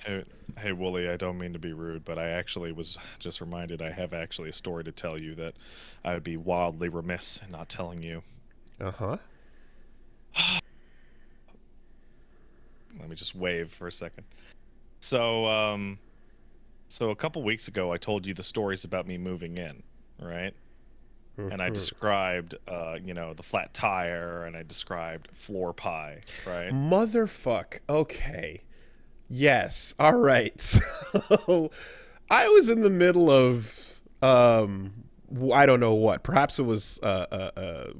Hey, hey, Wooly, I don't mean to be rude, but I actually was just reminded I have actually a story to tell you that I would be wildly remiss in not telling you. Uh-huh. Let me just wave for a second. So, so a couple weeks ago, I told you the stories about me moving in, right? And I described, the flat tire, and I described floor pie, right? Motherfuck. Okay. Yes. All right. So I was in the middle of I don't know what. Perhaps it was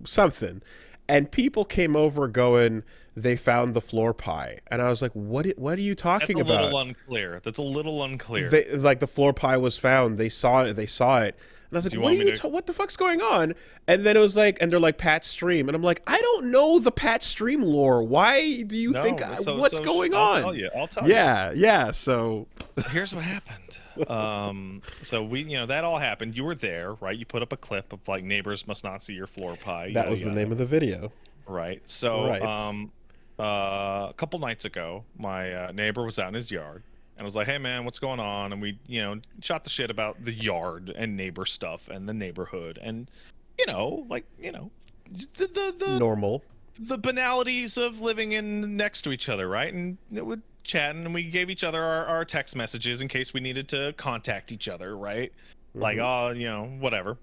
something. And people came over going they found the floor pie. And I was like, what are you That's a talking little about? unclear. That's a little unclear. They like the floor pie was found. They saw it. They saw it. And I was like, Do you "What are want me you? to? What the fuck's going on?" And then it was like, and they're like Pat Stream, and I'm like, I don't know the Pat Stream lore. Why do you think? No. So, What's so going I'll tell on? you. I'll tell you. Yeah, yeah. So So here's what happened. So that all happened. You were there, right? You put up a clip of like neighbors must not see your floor pie, that yada was the name yada, of the video, right? So, right? a couple nights ago, my neighbor was out in his yard, and I was like, "Hey, man, what's going on?" And we, shot the shit about the yard and neighbor stuff and the neighborhood, and the the the Normal. the banalities of living in next to each other, right? And it would chatting, and we gave each other our text messages in case we needed to contact each other, right? Like, Hmm. oh, whatever.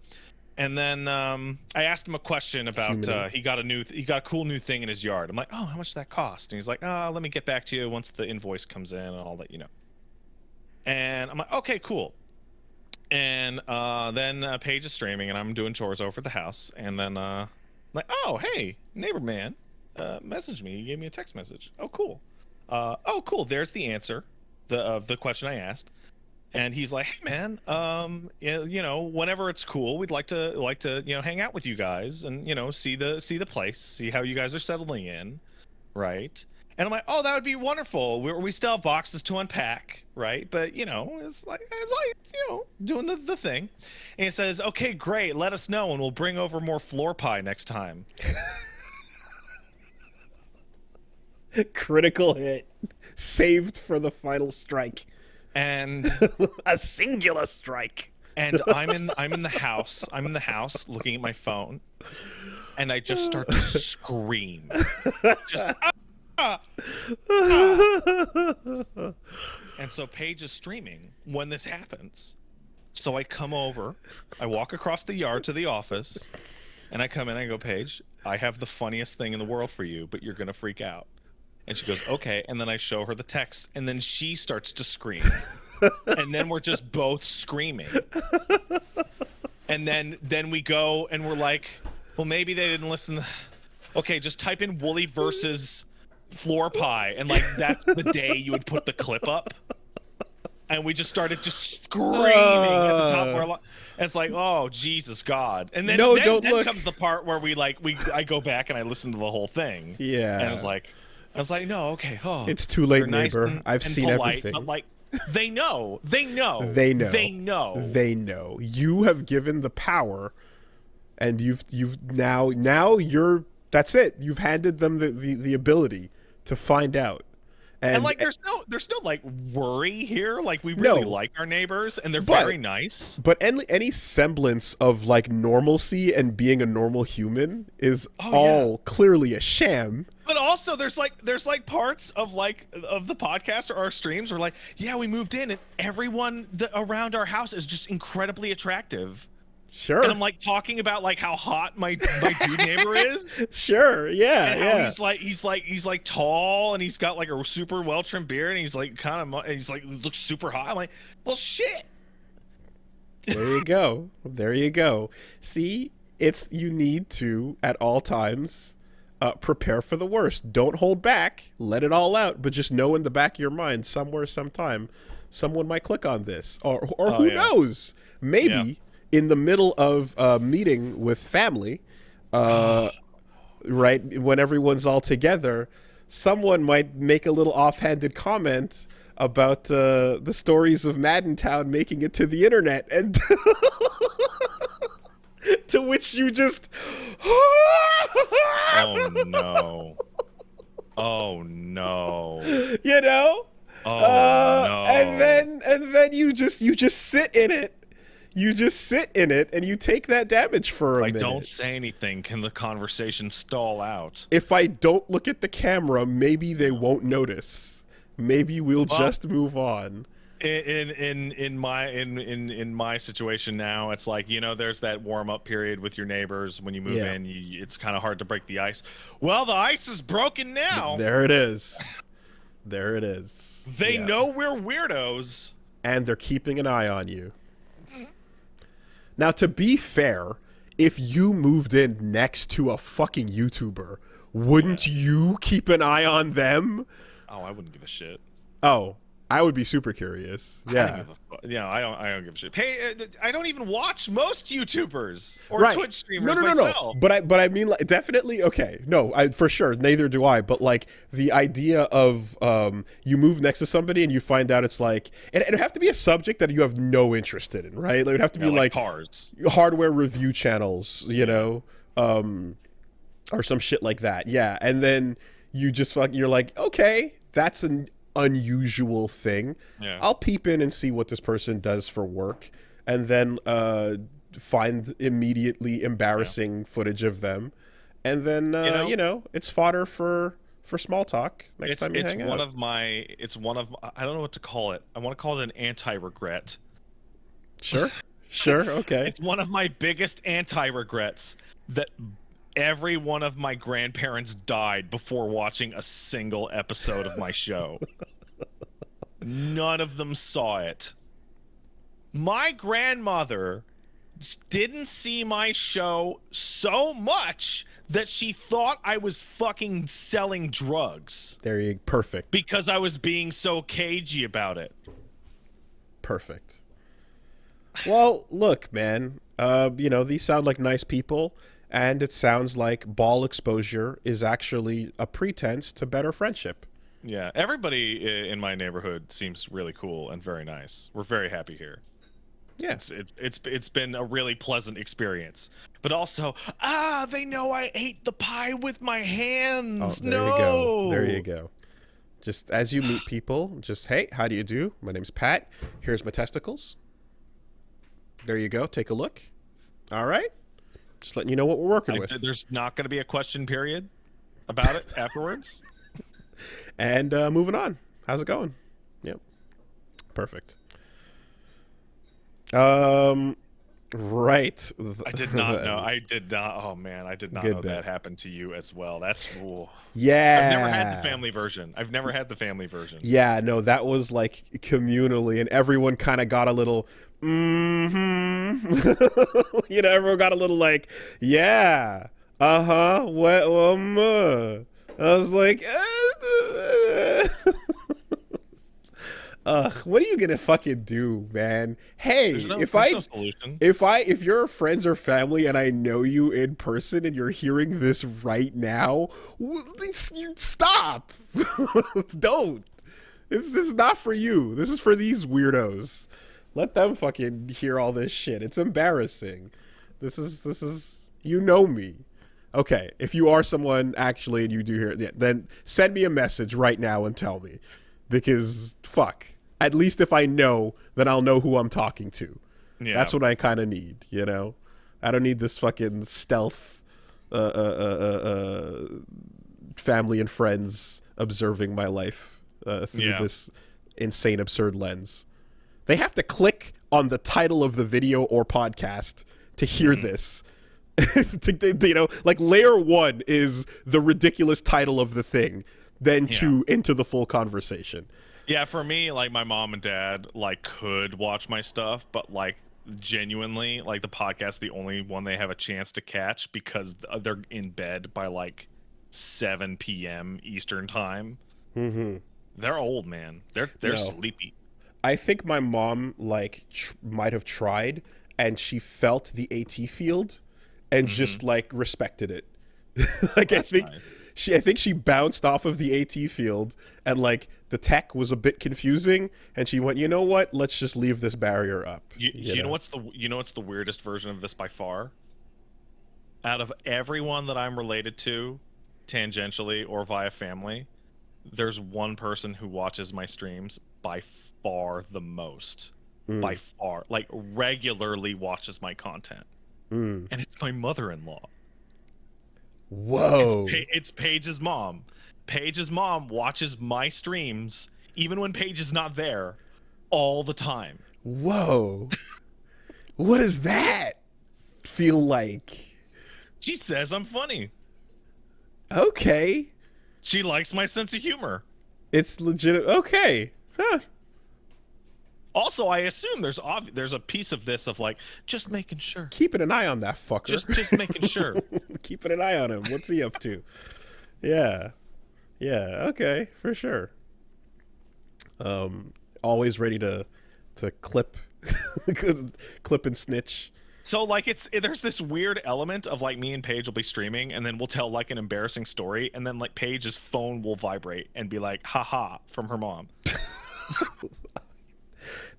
And then I asked him a question about Humaning. he got a cool new thing in his yard. I'm like, oh, how much did that cost? And he's like, oh, let me get back to you once the invoice comes in, and I'll let you know. And I'm like, okay, cool. And then Paige is streaming, and I'm doing chores over at the house, and then like, oh, hey, neighbor man, messaged me. He gave me a text message. Oh, cool. Oh, cool. There's the answer, the question I asked. And he's like, hey man, whenever it's cool, we'd like to hang out with you guys and see the place, see how you guys are settling in, right? And I'm like, oh, that would be wonderful. We still have boxes to unpack, right? But it's like doing the thing. And he says, okay, great, let us know, and we'll bring over more floor pie next time. Critical hit. Saved for the final strike. And A singular strike. and I'm in the house. I'm in the house looking at my phone, and I just start to scream. Just ah, ah. And so Paige is streaming when this happens. So I come over, I walk across the yard to the office, and I come in and I go, Paige, I have the funniest thing in the world for you, but you're gonna freak out. And she goes, okay. And then I show her the text, and then she starts to scream. And then we're just both screaming. And then we go and we're like, well, maybe they didn't listen. Okay, just type in WoolieVersus floor pie, and like that's the day you would put the clip up. And we just started just screaming at the top of our lungs. And it's like, oh Jesus God! And then No, then don't then look. comes the part where I go back and I listen to the whole thing, and Yeah. I was like, no, okay, oh, It's too you're late, nice neighbor. and I've seen polite, but everything. like they know, they know, They they know. know. They know. You have given the power, and you've now you're that's it. You've handed them the ability to find out. And And like there's no like worry here. Like we really no, like our neighbors and they're very but nice. any semblance of like normalcy and being a normal human is Oh yeah. all clearly a sham. But also there's like parts of the podcast or our streams where like, yeah, we moved in and everyone around our house is just incredibly attractive. And Sure. I'm like talking about like how hot my dude neighbor is. Sure. Yeah, And how yeah. he's like tall and he's got like a super well trimmed beard and he's like he's like looks super hot. I'm like, well shit. There you go. There you go. See, it's you need to at all times prepare for the worst. Don't hold back. Let it all out. But just know in the back of your mind, somewhere, sometime, someone might click on this, or Oh who yeah. knows? Yeah. Maybe in the middle of a meeting with family, right when everyone's all together, someone might make a little offhanded comment about the stories of Madden Town making it to the internet, and to which you just Oh no. Oh no. you know Oh no. And then you just sit in it. You just sit in it and you take that damage for If a I minute. don't say anything, can the conversation stall out? If I don't look at the camera, maybe they won't notice. Maybe we'll Well, just move on. In my situation now, it's like, you know, there's that warm up period with your neighbors when you move Yeah. in. It's kind of hard to break the ice. Well, the ice is broken now. There it is. There it is. They Yeah. know we're weirdos. And they're keeping an eye on you. Now, to be fair, if you moved in next to a fucking YouTuber, wouldn't you keep an eye on them? Oh, I wouldn't give a shit. Oh, I would be super curious. Yeah. I don't give a shit. Hey, I don't even watch most YouTubers or Right. Twitch streamers No. myself. But I mean, like, definitely okay. No, for sure. Neither do I. But like the idea of you move next to somebody and you find out it's like it'd have to be a subject that you have no interest in, right? Like, it'd have to be like cars, hardware review channels, you know, or some shit like that. Yeah, and then you're like, okay, that's an unusual thing. Yeah. I'll peep in and see what this person does for work, and then find immediately embarrassing footage of them, and then you know, it's fodder for small talk next time you hang out. It's one of I don't know what to call it. I want to call it an anti-regret. Sure, okay. It's one of my biggest anti-regrets that every one of my grandparents died before watching a single episode of my show. None of them saw it. My grandmother didn't see my show so much that she thought I was fucking selling drugs. There you perfect. Because I was being so cagey about it. Perfect. Well, look, man. You know, these sound like nice people, and it sounds like ball exposure is actually a pretense to better friendship. Yeah, everybody in my neighborhood seems really cool and very nice. We're very happy here. Yeah. It's been a really pleasant experience. But also, they know I ate the pie with my hands. Oh, there you go. There you go. Just as you meet people, just, hey, how do you do? My name's Pat. Here's my testicles. There you go. Take a look. All right. Just letting you know what we're working with. There's not going to be a question period about it afterwards. And moving on. How's it going? Yep. Perfect. Right. I did not know. I did not. Oh man, I did not know that happened to you as well. That's cool. Yeah. I've never had the family version. Yeah, no, that was like communally, and everyone kind of got a little, you know, everyone got a little like, yeah, what, I was like, what are you gonna fucking do, man? Hey, if you're friends or family and I know you in person and you're hearing this right now, you stop. Don't. This is not for you. This is for these weirdos. Let them fucking hear all this shit. It's embarrassing. This is you know me. Okay, if you are someone actually and you do hear it, then send me a message right now and tell me. Because, fuck. At least if I know, then I'll know who I'm talking to. Yeah. That's what I kind of need, you know? I don't need this fucking stealth family and friends observing my life through this insane, absurd lens. They have to click on the title of the video or podcast to hear this. You know, like layer 1 is the ridiculous title of the thing, then into the full conversation. Yeah, for me, like my mom and dad like could watch my stuff, but like genuinely, like the podcast, the only one they have a chance to catch because they're in bed by like 7 p.m. Eastern time. Mm-hmm. They're old, man. They're sleepy. I think my mom like might have tried, and she felt the AT field, and just like respected it. Like I think she bounced off of the AT field, and like the tech was a bit confusing, and she went, you know what? Let's just leave this barrier up. You know what's the weirdest version of this by far? Out of everyone that I'm related to, tangentially or via family, there's one person who watches my streams by far the most. By Mm, far. Like regularly watches my content. mm. And it's my mother-in-law. Whoa. It's Paige's mom. Paige's mom watches my streams even when Paige is not there all the time. Whoa. What does that feel like? She says I'm funny. Okay. She likes my sense of humor. It's legit. Okay. Huh. Also, I assume there's a piece of this of like just making sure. Keeping an eye on that fucker. Just making sure. Keeping an eye on him. What's he up to? Yeah. Yeah. Okay. For sure. Always ready to clip, clip and snitch. So like there's this weird element of like me and Paige will be streaming and then we'll tell like an embarrassing story and then like Paige's phone will vibrate and be like haha from her mom.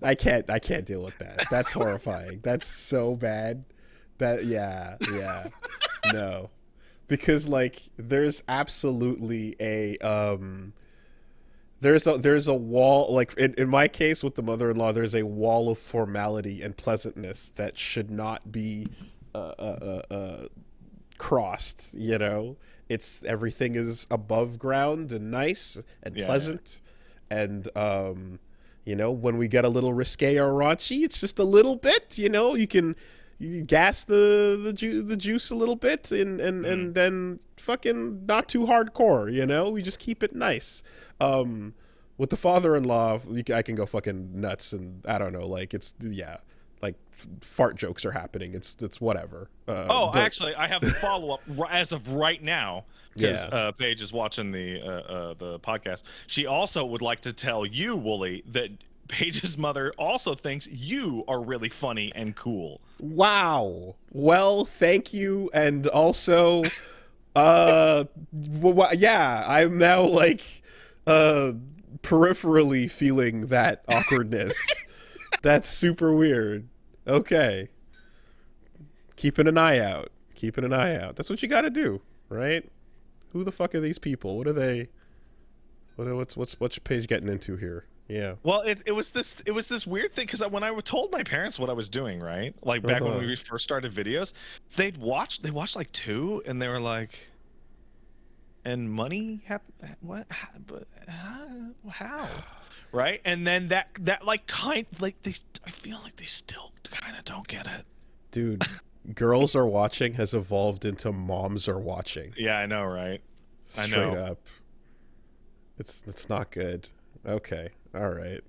I can't deal with that. That's horrifying. That's so bad. Yeah. No. Because like there's absolutely a there's a wall, like in my case with the mother-in-law, there's a wall of formality and pleasantness that should not be crossed, you know. It's everything is above ground and nice and pleasant. And you know, when we get a little risque or raunchy, it's just a little bit, you know, you gas the juice a little bit and then fucking not too hardcore, you know. We just keep it nice. With the father-in-law, I can go fucking nuts, and I don't know, like like fart jokes are happening. It's whatever. Actually, I have a follow-up as of right now because Paige is watching the podcast. She also would like to tell you, Wooly, that Paige's mother also thinks you are really funny and cool. Wow. Well, thank you, and also, yeah, I'm now like, peripherally feeling that awkwardness. That's super weird. Okay. Keeping an eye out. Keeping an eye out. That's what you gotta do, right? Who the fuck are these people? What are they? What's Paige getting into here? Yeah. Well, it was this weird thing because when I told my parents what I was doing, right, like back when we first started videos, they watched like 2, and they were like, "And money? What? But how? Right?" And then that like I feel like they still kind of don't get it. Dude, girls are watching has evolved into moms are watching. Yeah, I know, right? Straight up. It's not good. Okay. All right.